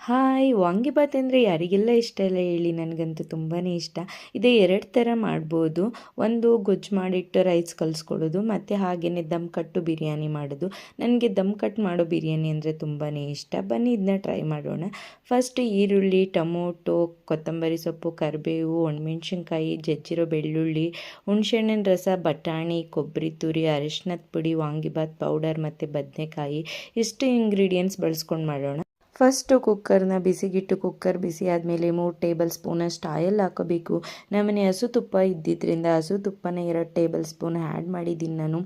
Hi vangibath ಅಂದರೆ ಯಾರಿಗೆಲ್ಲ ಇಷ್ಟ ಇಲ್ಲ ಹೇಳಿ, ನನಗಂತೂ ತುಂಬಾ ಇಷ್ಟ. ಇದೇ ಎರಡು ಥರ ಮಾಡ್ಬೋದು. ಒಂದು ಗೊಜ್ಜು ಮಾಡಿಟ್ಟು ರೈಸ್ ಕಲಿಸ್ಕೊಡೋದು, ಮತ್ತು ಹಾಗೆಯೇ ದಮ್ ಕಟ್ಟು ಬಿರಿಯಾನಿ ಮಾಡೋದು. ನನಗೆ ದಮ್ ಕಟ್ ಮಾಡೋ ಬಿರಿಯಾನಿ ಅಂದರೆ ತುಂಬಾ ಇಷ್ಟ. ಬನ್ನಿ ಇದನ್ನ ಟ್ರೈ ಮಾಡೋಣ. ಫಸ್ಟ್ ಈರುಳ್ಳಿ, ಟೊಮೊಟೊ, ಕೊತ್ತಂಬರಿ ಸೊಪ್ಪು, ಕರಿಬೇವು, ಒಣಮೆಣ್ಸಿನ್ಕಾಯಿ, ಜಜ್ಜಿರೋ ಬೆಳ್ಳುಳ್ಳಿ, ಹುಣಸೆಹಣ್ಣಿನ ರಸ, ಬಟಾಣಿ, ಕೊಬ್ಬರಿ ತುರಿ, ಅರಿಶಿನದ ಪುಡಿ, ವಾಂಗಿಬಾತ್ ಪೌಡರ್ ಮತ್ತು ಬದನೆಕಾಯಿ ಇಷ್ಟು ಇಂಗ್ರೀಡಿಯೆಂಟ್ಸ್ ಬಳಸ್ಕೊಂಡು ಮಾಡೋಣ. ಫಸ್ಟು ಕುಕ್ಕರ್ನ ಬಿಸಿಗಿಟ್ಟು ಕುಕ್ಕರ್ ಬಿಸಿ ಆದಮೇಲೆ 3 ಟೇಬಲ್ ಸ್ಪೂನಷ್ಟು ಆಯಿಲ್ ಹಾಕೋಬೇಕು. ನಮ್ಮನೆ ಹಸು ತುಪ್ಪ ಇದ್ದಿದ್ದರಿಂದ ಹಸು ತುಪ್ಪನ 2 ಟೇಬಲ್ ಸ್ಪೂನ್ ಆ್ಯಡ್ ಮಾಡಿದ್ದೀನಿ ನಾನು.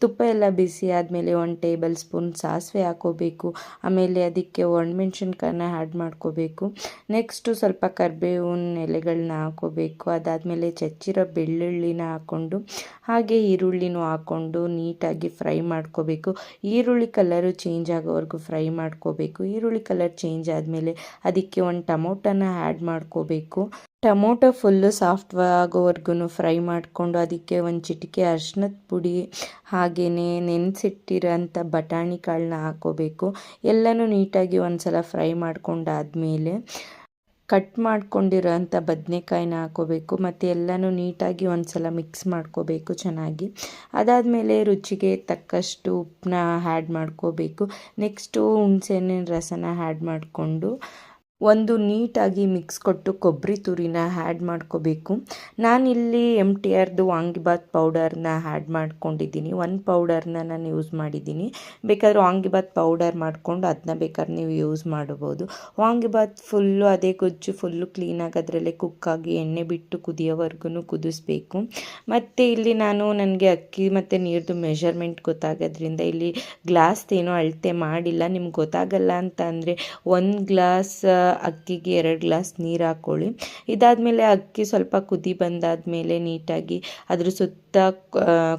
ತುಪ್ಪ ಎಲ್ಲ ಬಿಸಿ ಆದಮೇಲೆ 1 ಟೇಬಲ್ ಸ್ಪೂನ್ ಸಾಸಿವೆ ಹಾಕೋಬೇಕು. ಆಮೇಲೆ ಅದಕ್ಕೆ ಒಣಮೆಣ್ಸಿನ್ಕಾಯನ್ನ ಆ್ಯಡ್ ಮಾಡ್ಕೋಬೇಕು. ನೆಕ್ಸ್ಟು ಸ್ವಲ್ಪ ಕರಿಬೇವಿನ ಎಲೆಗಳನ್ನ ಹಾಕೋಬೇಕು. ಅದಾದಮೇಲೆ ಚಚ್ಚಿರೋ ಬೆಳ್ಳುಳ್ಳಿನ ಹಾಕ್ಕೊಂಡು ಹಾಗೆ ಈರುಳ್ಳಿನೂ ಹಾಕ್ಕೊಂಡು ನೀಟಾಗಿ ಫ್ರೈ ಮಾಡ್ಕೋಬೇಕು. ಈರುಳ್ಳಿ ಕಲರು ಚೇಂಜ್ ಆಗೋವರೆಗೂ ಫ್ರೈ ಮಾಡ್ಕೋಬೇಕು. ಈರುಳ್ಳಿ ಕಲರ್ ಚೇಂಜ್ ಆದಮೇಲೆ ಅದಕ್ಕೆ 1 ಟೊಮೊಟೊನ ಆ್ಯಡ್ ಮಾಡ್ಕೋಬೇಕು. ಟೊಮೊಟೊ ಫುಲ್ಲು ಸಾಫ್ಟ್ ಆಗೋವರೆಗೂ ಫ್ರೈ ಮಾಡಿಕೊಂಡು ಅದಕ್ಕೆ 1 ಚಿಟಿಕೆ ಅರಿಶಿನದ ಪುಡಿ ಹಾಗೆಯೇ ನೆನೆಸಿಟ್ಟಿರೋಂಥ ಬಟಾಣಿ ಕಾಳನ್ನ ಹಾಕೋಬೇಕು. ಎಲ್ಲನೂ ನೀಟಾಗಿ ಒಂದು ಸಲ ಫ್ರೈ ಮಾಡ್ಕೊಂಡಾದಮೇಲೆ ಕಟ್ ಮಾಡ್ಕೊಂಡಿರೋಂಥ ಬದನೆಕಾಯಿನ ಹಾಕೋಬೇಕು. ಮತ್ತು ಎಲ್ಲನೂ ನೀಟಾಗಿ ಒಂದು ಸಲ ಮಿಕ್ಸ್ ಮಾಡ್ಕೋಬೇಕು ಚೆನ್ನಾಗಿ. ಅದಾದಮೇಲೆ ರುಚಿಗೆ ತಕ್ಕಷ್ಟು ಉಪ್ಪನ್ನ ಆ್ಯಡ್ ಮಾಡ್ಕೋಬೇಕು. ನೆಕ್ಸ್ಟು ಹುಣಸೆಹಣ್ಣಿನ ರಸನ ಆ್ಯಡ್ ಮಾಡಿಕೊಂಡು ಒಂದು ನೀಟಾಗಿ ಮಿಕ್ಸ್ ಕೊಟ್ಟು ಕೊಬ್ಬರಿ ತುರಿನ ಆ್ಯಡ್ ಮಾಡ್ಕೋಬೇಕು. ನಾನಿಲ್ಲಿ MTRದು ವಾಂಗಿಬಾತ್ ಪೌಡರ್ನ ಆ್ಯಡ್ ಮಾಡ್ಕೊಂಡಿದ್ದೀನಿ. 1 ಪೌಡರ್ನ ನಾನು ಯೂಸ್ ಮಾಡಿದ್ದೀನಿ. ಬೇಕಾದರೆ ವಾಂಗಿಬಾತ್ ಪೌಡರ್ ಮಾಡಿಕೊಂಡು ಅದನ್ನ ಬೇಕಾದ್ರೆ ನೀವು ಯೂಸ್ ಮಾಡ್ಬೋದು. ವಾಂಗಿಬಾತ್ ಫುಲ್ಲು ಅದೇ ಗೊಜ್ಜು ಫುಲ್ಲು ಕ್ಲೀನಾಗಿ ಅದರಲ್ಲೇ ಕುಕ್ಕಾಗಿ ಎಣ್ಣೆ ಬಿಟ್ಟು ಕುದಿಯೋವರೆಗೂ ಕುದಿಸ್ಬೇಕು. ಮತ್ತು ಇಲ್ಲಿ ನನಗೆ ಅಕ್ಕಿ ಮತ್ತು ನೀರ್ದು ಮೆಷರ್ಮೆಂಟ್ ಗೊತ್ತಾಗೋದ್ರಿಂದ ಇಲ್ಲಿ ಗ್ಲಾಸ್ದೇನೋ ಅಳತೆ ಮಾಡಿಲ್ಲ. ನಿಮ್ಗೆ ಗೊತ್ತಾಗಲ್ಲ ಅಂತ ಅಂದರೆ 1 ಗ್ಲಾಸ್ ಅಕ್ಕಿಗೆ 2 ಗ್ಲಾಸ್ ನೀರು ಹಾಕ್ಕೊಳ್ಳಿ. ಇದಾದಮೇಲೆ ಅಕ್ಕಿ ಸ್ವಲ್ಪ ಕುದಿ ಬಂದಾದಮೇಲೆ ನೀಟಾಗಿ ಅದ್ರ ಸುತ್ತ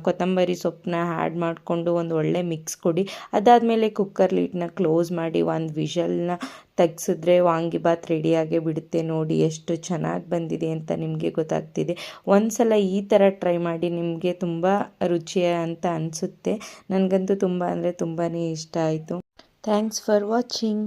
ಕೊತ್ತಂಬರಿ ಸೊಪ್ಪನ್ನ ಆ್ಯಡ್ ಮಾಡಿಕೊಂಡು ಒಂದು ಒಳ್ಳೆ ಮಿಕ್ಸ್ ಕೊಡಿ. ಅದಾದಮೇಲೆ ಕುಕ್ಕರ್ ಲಿಡ್ನ ಕ್ಲೋಸ್ ಮಾಡಿ 1 ವಿಷಲ್ನ ತೆಗ್ಸಿದ್ರೆ ವಾಂಗಿಬಾತ್ ರೆಡಿಯಾಗೇ ಬಿಡುತ್ತೆ. ನೋಡಿ ಎಷ್ಟು ಚೆನ್ನಾಗಿ ಬಂದಿದೆ ಅಂತ ನಿಮಗೆ ಗೊತ್ತಾಗ್ತಿದೆ. ಒಂದು ಸಲ ಈ ಥರ ಟ್ರೈ ಮಾಡಿ, ನಿಮಗೆ ತುಂಬ ರುಚಿಯ ಅಂತ ಅನಿಸುತ್ತೆ. ನನಗಂತೂ ತುಂಬ ಅಂದರೆ ತುಂಬಾ ಇಷ್ಟ ಆಯಿತು. Thanks for watching.